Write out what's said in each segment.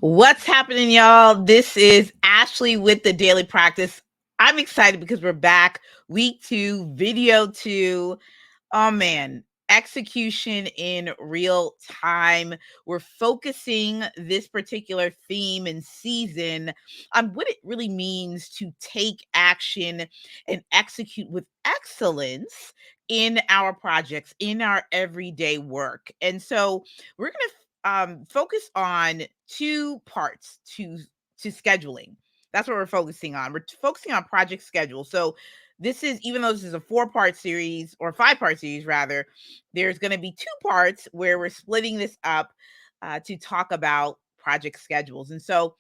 What's happening, y'all? This is Ashley with the Daily Practice. I'm excited because we're back. Week 2, video 2. Oh man, execution in real time. We're focusing this particular theme and season on what it really means to take action and execute with excellence in our projects, in our everyday work. And so we're going to focus on two parts to scheduling. That's what we're focusing on. We're focusing on project schedule. So this is, even though this is a 4-part series, or 5-part series rather, there's going to be 2 parts where we're splitting this up to talk about project schedules. And so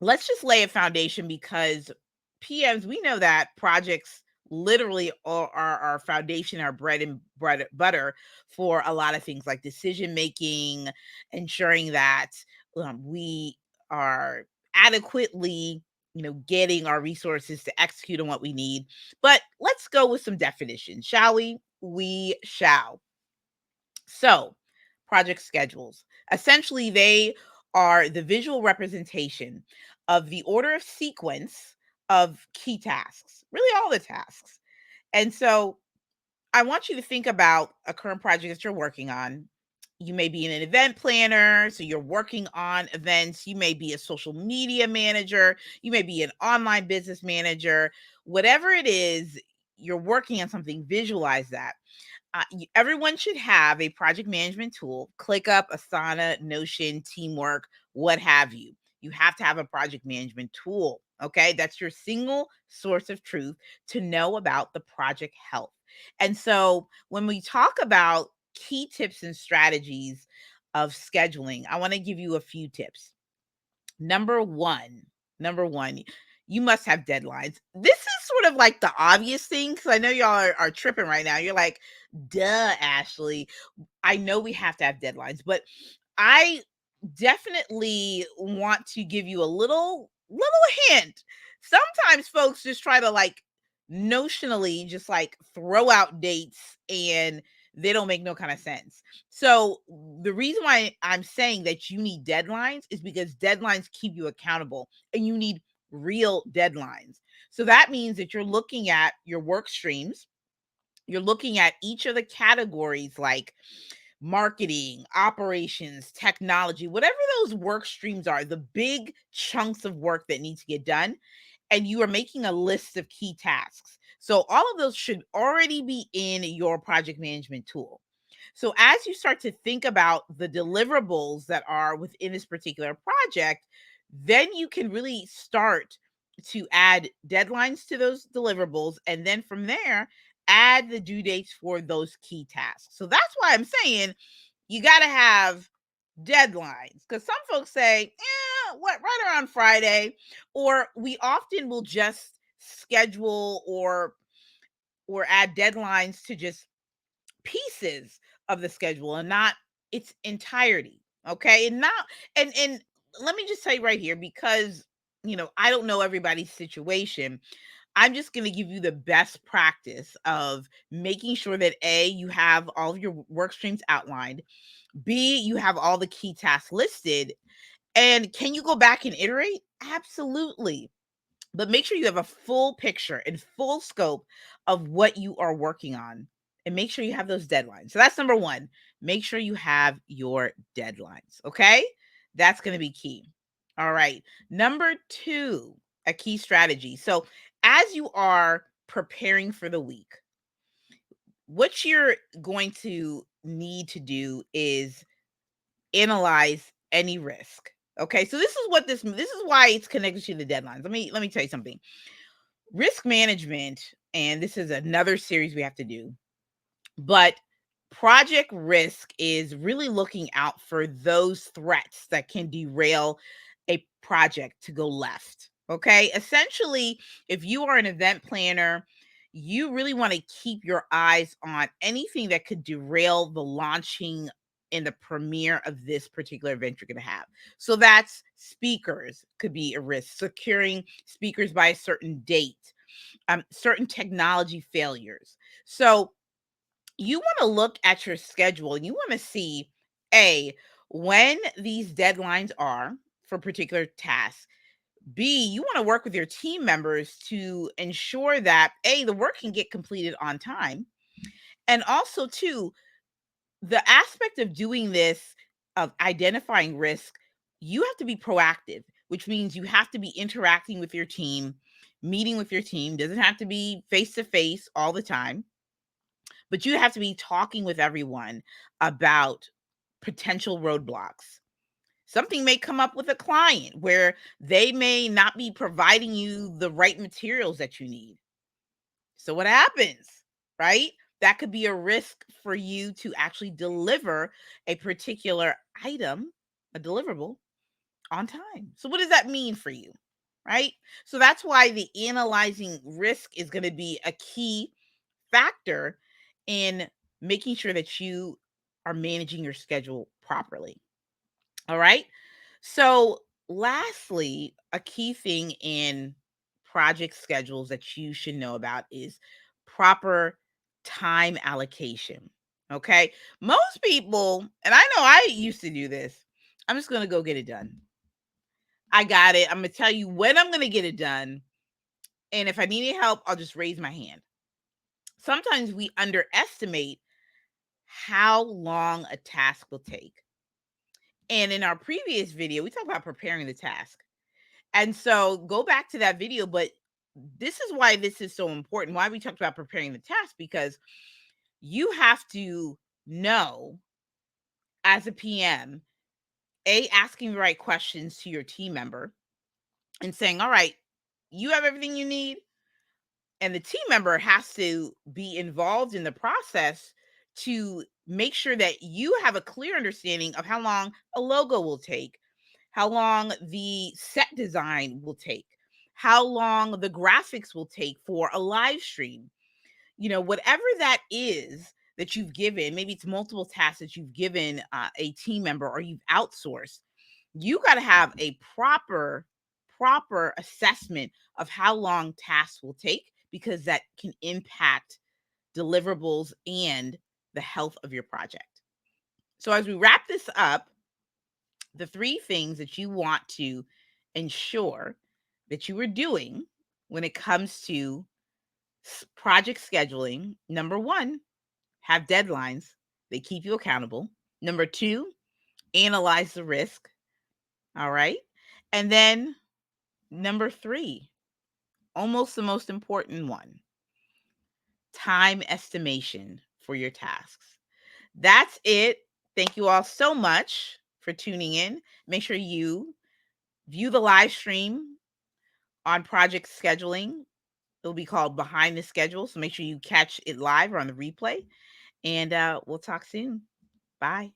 let's just lay a foundation, because PMs, we know that projects literally are our foundation, our bread and butter for a lot of things like decision making, ensuring that we are adequately, getting our resources to execute on what we need. But let's go with some definitions, shall we? We shall. So, project schedules. Essentially, they are the visual representation of the order of sequence of key tasks, really all the tasks. And so, I want you to think about a current project that you're working on. You may be an event planner, so you're working on events. You may be a social media manager. You may be an online business manager. Whatever it is, you're working on something, visualize that. Everyone should have a project management tool: ClickUp, Asana, Notion, Teamwork, what have you. You have to have a project management tool. Okay, that's your single source of truth to know about the project health. And so when we talk about key tips and strategies of scheduling, I want to give you a few tips. Number one, you must have deadlines. This is sort of like the obvious thing, because I know y'all are tripping right now. You're like, duh, Ashley. I know we have to have deadlines, but I definitely want to give you a little hint. Sometimes folks just try to, like, notionally just like throw out dates, and they don't make no kind of sense. So the reason why I'm saying that you need deadlines is because deadlines keep you accountable, and you need real deadlines. So that means that you're looking at your work streams, you're looking at each of the categories like marketing, operations, technology, whatever those work streams are, the big chunks of work that need to get done, and you are making a list of key tasks. So all of those should already be in your project management tool. So as you start to think about the deliverables that are within this particular project, then you can really start to add deadlines to those deliverables. And then from there, add the due dates for those key tasks. So that's why I'm saying you got to have deadlines, because some folks say, what, right around Friday, or we often will just schedule or add deadlines to just pieces of the schedule and not its entirety. Okay. And not, and let me just say right here, because I don't know everybody's situation. I'm just going to give you the best practice of making sure that A, you have all of your work streams outlined, B, you have all the key tasks listed. And can you go back and iterate? Absolutely. But make sure you have a full picture and full scope of what you are working on, and make sure you have those deadlines. So that's number one. Make sure you have your deadlines. Okay. That's going to be key. All right. Number two, a key strategy. So as you are preparing for the week, what you're going to need to do is analyze any risk. Okay, so this is why it's connected to the deadlines. Let me tell you something. Risk management, and this is another series we have to do, but project risk is really looking out for those threats that can derail a project to go left. Okay, essentially, if you are an event planner, you really want to keep your eyes on anything that could derail the launching and the premiere of this particular event you're going to have. So that's speakers could be a risk, securing speakers by a certain date, certain technology failures. So you want to look at your schedule and you want to see, A, when these deadlines are for particular tasks. B, you want to work with your team members to ensure that A, the work can get completed on time. And also, two, the aspect of doing this, of identifying risk, you have to be proactive, which means you have to be interacting with your team, meeting with your team. Doesn't have to be face to face all the time, but you have to be talking with everyone about potential roadblocks. Something may come up with a client where they may not be providing you the right materials that you need. So what happens, right? That could be a risk for you to actually deliver a particular item, a deliverable, on time. So what does that mean for you? Right? So that's why the analyzing risk is going to be a key factor in making sure that you are managing your schedule properly. All right. So, lastly, a key thing in project schedules that you should know about is proper time allocation. Okay. Most people, and I know I used to do this, I'm just going to go get it done. I got it. I'm going to tell you when I'm going to get it done. And if I need any help, I'll just raise my hand. Sometimes we underestimate how long a task will take. And in our previous video, we talked about preparing the task. And so go back to that video, but this is why this is so important. Why we talked about preparing the task, because you have to know as a PM, asking the right questions to your team member and saying, all right, you have everything you need. And the team member has to be involved in the process to make sure that you have a clear understanding of how long a logo will take, how long the set design will take, how long the graphics will take for a live stream. Whatever that is that you've given, maybe it's multiple tasks that you've given a team member or you've outsourced. You got to have a proper assessment of how long tasks will take, because that can impact deliverables and the health of your project. So as we wrap this up, the three things that you want to ensure that you are doing when it comes to project scheduling: number one, have deadlines, they keep you accountable. Number two, analyze the risk. All right. And then number three, almost the most important one, time estimation for your tasks. That's it. Thank you all so much for tuning in. Make sure you view the live stream on project scheduling. It'll be called Behind the Schedule. So make sure you catch it live or on the replay. And we'll talk soon. Bye.